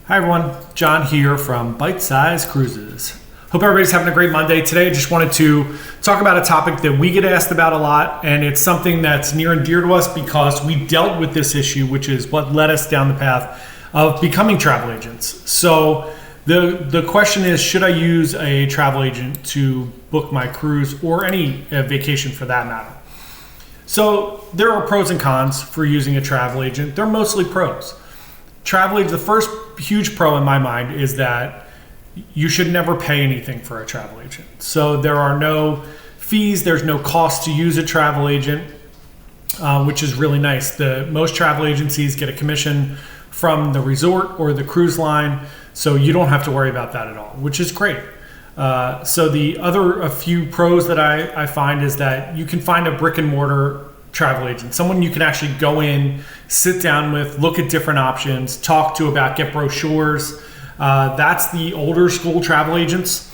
Hi everyone, John here from Bite Size Cruises. Hope everybody's having a great Monday. Today I just wanted to talk about a topic that we get asked about a lot, and it's something that's near and dear to us because we dealt with this issue, which is what led us down the path of becoming travel agents. So the question is, should I use a travel agent to book my cruise or any vacation for that matter? So there are pros and cons for using a travel agent. They're mostly pros. Travel agent, the first huge pro in my mind is that you should never pay anything for a travel agent. So there are no fees, there's no cost to use a travel agent, which is really nice. Most travel agencies get a commission from the resort or the cruise line, so you don't have to worry about that at all, which is great. So a few pros that I find is that you can find a brick and mortar travel agent, someone you can actually go in, sit down with, look at different options, talk to about, get brochures. That's the older school travel agents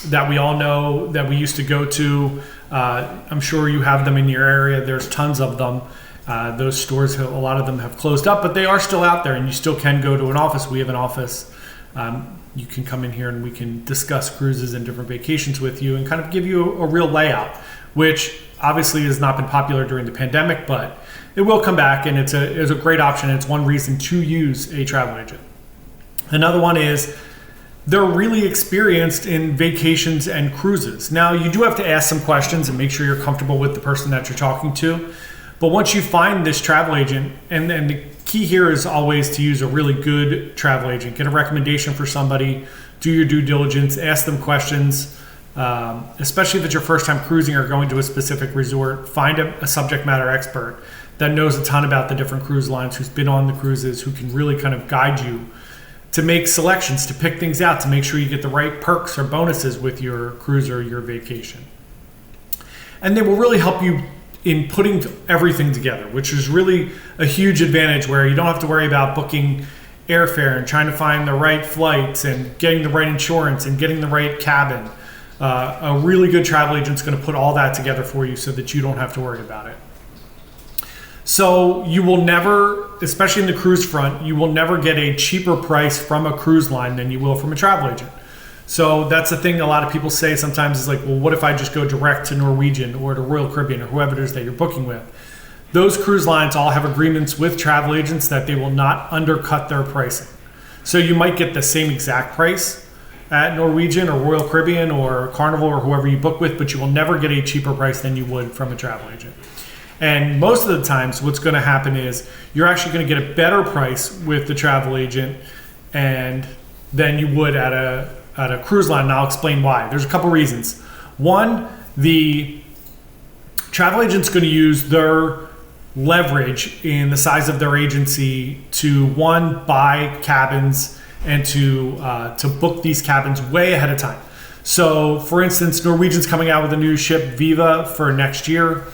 that we all know that we used to go to. I'm sure you have them in your area. There's tons of them. Those stores, a lot of them have closed up, but they are still out there and you still can go to an office. We have an office. You can come in here and we can discuss cruises and different vacations with you and kind of give you a real layout, which obviously has not been popular during the pandemic, but it will come back, and it's a great option. It's one reason to use a travel agent. Another one is they're really experienced in vacations and cruises. Now, you do have to ask some questions and make sure you're comfortable with the person that you're talking to. But once you find this travel agent, and the key here is always to use a really good travel agent. Get a recommendation for somebody, do your due diligence, ask them questions. Especially if it's your first time cruising or going to a specific resort, find a subject matter expert that knows a ton about the different cruise lines, who's been on the cruises, who can really kind of guide you to make selections, to pick things out, to make sure you get the right perks or bonuses with your cruise or your vacation. And they will really help you in putting everything together, which is really a huge advantage, where you don't have to worry about booking airfare and trying to find the right flights and getting the right insurance and getting the right cabin. A really good travel agent is going to put all that together for you so that you don't have to worry about it. So you will never, especially in the cruise front, you will never get a cheaper price from a cruise line than you will from a travel agent. So that's the thing a lot of people say sometimes is like, well, what if I just go direct to Norwegian or to Royal Caribbean or whoever it is that you're booking with? Those cruise lines all have agreements with travel agents that they will not undercut their pricing. So you might get the same exact price at Norwegian or Royal Caribbean or Carnival or whoever you book with, but you will never get a cheaper price than you would from a travel agent. And most of the times what's going to happen is you're actually going to get a better price with the travel agent and than you would at a cruise line, and I'll explain why. There's a couple reasons. One, the travel agent's going to use their leverage in the size of their agency to, one, buy cabins and to book these cabins way ahead of time. So for instance, Norwegian's coming out with a new ship, Viva, for next year.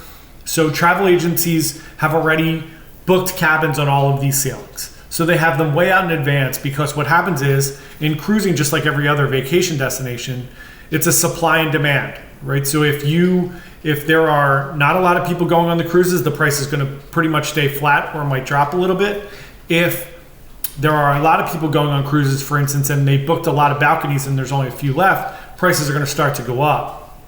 So travel agencies have already booked cabins on all of these sailings. So they have them way out in advance, because what happens is in cruising, just like every other vacation destination, it's a supply and demand, right? So if there are not a lot of people going on the cruises, the price is going to pretty much stay flat or might drop a little bit. If there are a lot of people going on cruises, for instance, and they booked a lot of balconies and there's only a few left, prices are going to start to go up.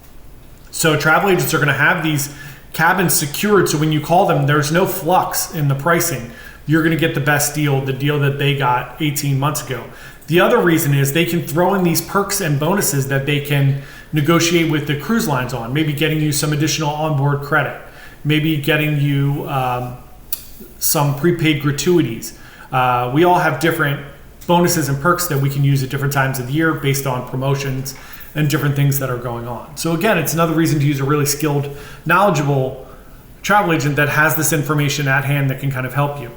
So travel agents are going to have these cabins secured, so when you call them, there's no flux in the pricing. You're going to get the best deal, the deal that they got 18 months ago. The other reason is they can throw in these perks and bonuses that they can negotiate with the cruise lines on, maybe getting you some additional onboard credit, maybe getting you some prepaid gratuities. We all have different bonuses and perks that we can use at different times of the year based on promotions and different things that are going on. So again, it's another reason to use a really skilled, knowledgeable travel agent that has this information at hand that can kind of help you.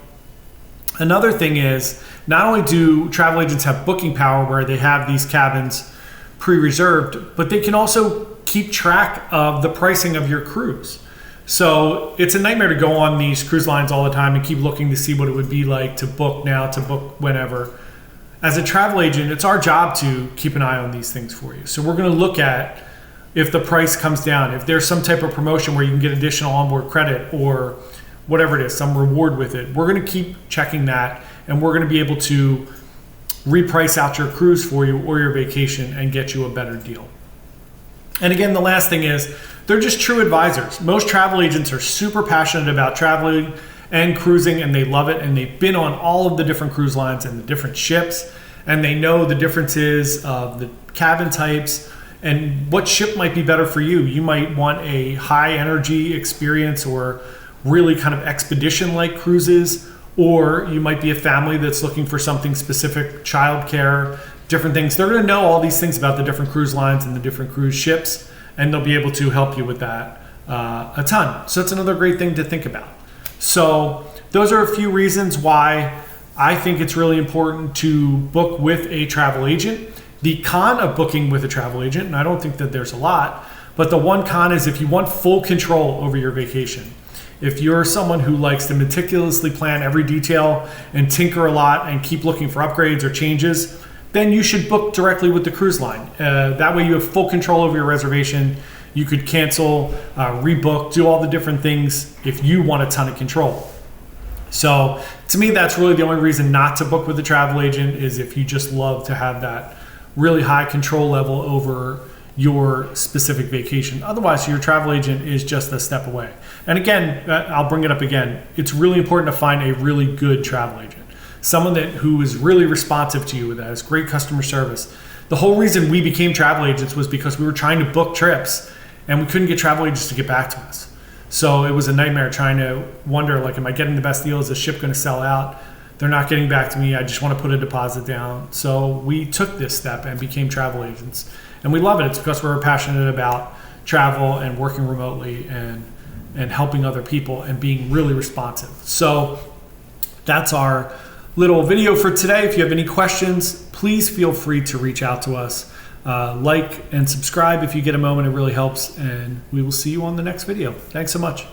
Another thing is, not only do travel agents have booking power where they have these cabins pre-reserved, but they can also keep track of the pricing of your cruise. So it's a nightmare to go on these cruise lines all the time and keep looking to see what it would be like to book now, to book whenever. As a travel agent, it's our job to keep an eye on these things for you. So we're going to look at if the price comes down, if there's some type of promotion where you can get additional onboard credit or whatever it is, some reward with it. We're going to keep checking that, and we're going to be able to reprice out your cruise for you or your vacation and get you a better deal. And again, the last thing is they're just true advisors. Most travel agents are super passionate about traveling and cruising, and they love it, and they've been on all of the different cruise lines and the different ships, and they know the differences of the cabin types and what ship might be better for you. You might want a high energy experience or really kind of expedition like cruises, or you might be a family that's looking for something specific, childcare, different things. They're going to know all these things about the different cruise lines and the different cruise ships, and they'll be able to help you with that a ton. So that's another great thing to think about. So those are a few reasons why I think it's really important to book with a travel agent. The con of booking with a travel agent, and I don't think that there's a lot, but the one con is if you want full control over your vacation. If you're someone who likes to meticulously plan every detail and tinker a lot and keep looking for upgrades or changes, then you should book directly with the cruise line. That way you have full control over your reservation. You could cancel, rebook, do all the different things if you want a ton of control. So to me, that's really the only reason not to book with a travel agent, is if you just love to have that really high control level over your specific vacation. Otherwise, your travel agent is just a step away. And again, I'll bring it up again. It's really important to find a really good travel agent. Someone who is really responsive to you, that has great customer service. The whole reason we became travel agents was because we were trying to book trips and we couldn't get travel agents to get back to us. So it was a nightmare trying to wonder, like, am I getting the best deal? Is the ship going to sell out? They're not getting back to me. I just want to put a deposit down. So we took this step and became travel agents. And we love it. It's because we're passionate about travel and working remotely and helping other people and being really responsive. So that's our little video for today. If you have any questions, please feel free to reach out to us. Like and subscribe if you get a moment. It really helps. And we will see you on the next video. Thanks so much.